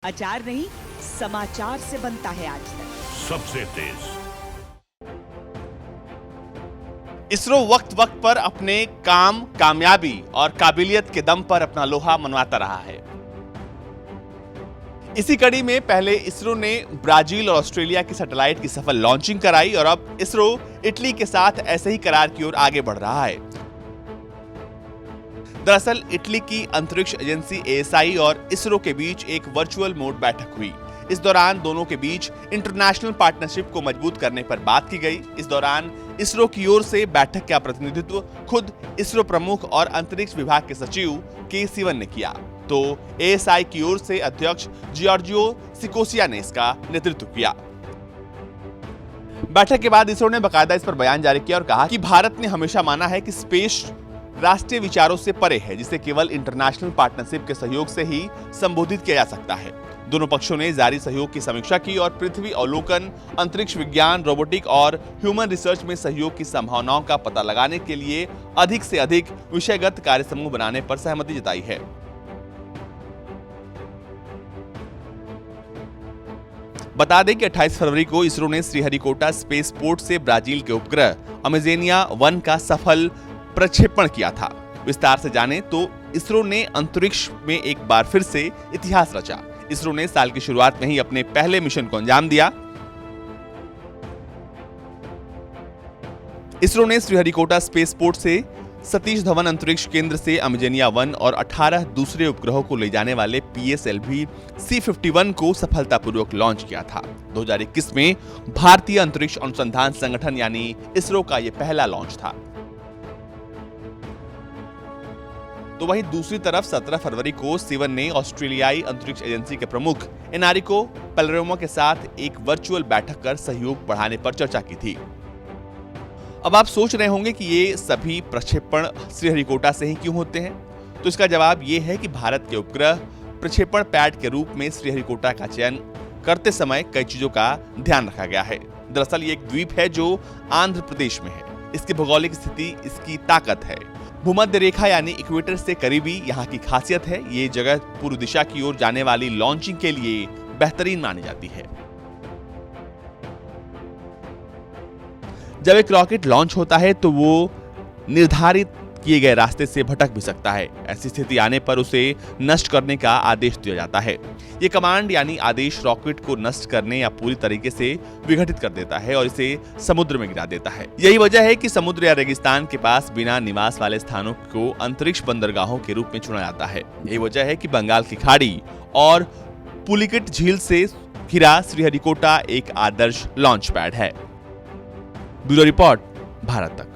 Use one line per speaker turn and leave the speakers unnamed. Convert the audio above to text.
अचार नहीं, समाचार से बनता है आज तक।
सबसे तेज
इसरो वक्त वक्त पर अपने काम, कामयाबी और काबिलियत के दम पर अपना लोहा मनवाता रहा है। इसी कड़ी में पहले इसरो ने ब्राजील और ऑस्ट्रेलिया की सैटेलाइट की सफल लॉन्चिंग कराई और अब इसरो इटली के साथ ऐसे ही करार की ओर आगे बढ़ रहा है। दरअसल इटली की अंतरिक्ष एजेंसी एएसआई और इसरो के बीच एक वर्चुअल मोड बैठक हुई। इस दौरान दोनों के बीच इंटरनेशनल पार्टनरशिप को मजबूत करने पर बात की गई। इस दौरान इसरो की ओर से बैठक का प्रतिनिधित्व खुद इसरो प्रमुख और अंतरिक्ष विभाग के सचिव के सिवन ने किया, तो एएसआई की ओर से अध्यक्ष जियोर्जियो सिकोसिया ने इसका नेतृत्व किया। बैठक के बाद इसरो ने बाकायदा इस पर बयान जारी किया और कहा कि भारत ने हमेशा माना है कि स्पेस राष्ट्रीय विचारों से परे है, जिसे केवल इंटरनेशनल पार्टनरशिप के सहयोग से ही संबोधित किया जा सकता है। दोनों पक्षों ने जारी सहयोग की समीक्षा की और पृथ्वी अवलोकन, अंतरिक्ष विज्ञान, रोबोटिक और ह्यूमन रिसर्च में सहयोग की संभावनाओं का पता लगाने के लिए अधिक से अधिक विषयगत कार्य समूह बनाने पर सहमति जताई है। बता दें कि 28 फरवरी को इसरो ने श्रीहरिकोटा स्पेस पोर्ट से ब्राजील के उपग्रह अमेजेनिया 1 का सफल प्रक्षेपण किया था। विस्तार से जानें तो इसरो ने अंतरिक्ष में एक बार फिर से इतिहास रचा। इसरो ने साल की शुरुआत में ही अपने पहले मिशन को अंजाम दिया। इसरो ने श्रीहरिकोटा स्पेस पोर्ट से सतीश धवन अंतरिक्ष केंद्र से अमेजेनिया 1 और 18 दूसरे उपग्रहों को ले जाने वाले PSLV C51 को सफलतापूर्वक लॉन्च किया था। 2021 में भारतीय अंतरिक्ष अनुसंधान संगठन यानी इसरो का यह पहला लॉन्च था। तो वहीं दूसरी तरफ 17 फरवरी को सिवन ने ऑस्ट्रेलियाई अंतरिक्ष एजेंसी के प्रमुख एनरिको पेलेरोमो के साथ एक वर्चुअल बैठक कर सहयोग बढ़ाने पर चर्चा की थी। अब आप सोच रहे होंगे कि ये सभी प्रक्षेपण श्रीहरिकोटा से ही क्यों होते हैं, तो इसका जवाब ये है कि भारत के उपग्रह प्रक्षेपण पैड के रूप में श्रीहरिकोटा का चयन करते समय कई चीजों का ध्यान रखा गया है। दरअसल ये एक द्वीप है जो आंध्र प्रदेश में है। इसकी भौगोलिक स्थिति इसकी ताकत है। भूमध्य रेखा यानी इक्वेटर से करीबी यहाँ की खासियत है। ये जगह पूर्व दिशा की ओर जाने वाली लॉन्चिंग के लिए बेहतरीन मानी जाती है। जब एक रॉकेट लॉन्च होता है तो वो निर्धारित किए गए रास्ते से भटक भी सकता है। ऐसी स्थिति आने पर उसे नष्ट करने का आदेश दिया जाता है। ये कमांड यानी आदेश रॉकेट को नष्ट करने या पूरी तरीके से विघटित कर देता है और इसे समुद्र में गिरा देता है। यही वजह है कि समुद्र या रेगिस्तान के पास बिना निवास वाले स्थानों को अंतरिक्ष बंदरगाहों के रूप में चुना जाता है। यही वजह है कि बंगाल की खाड़ी और पुलिकेट झील से घिरा श्रीहरिकोटा एक आदर्श लॉन्च पैड है। ब्यूरो रिपोर्ट, भारत तक।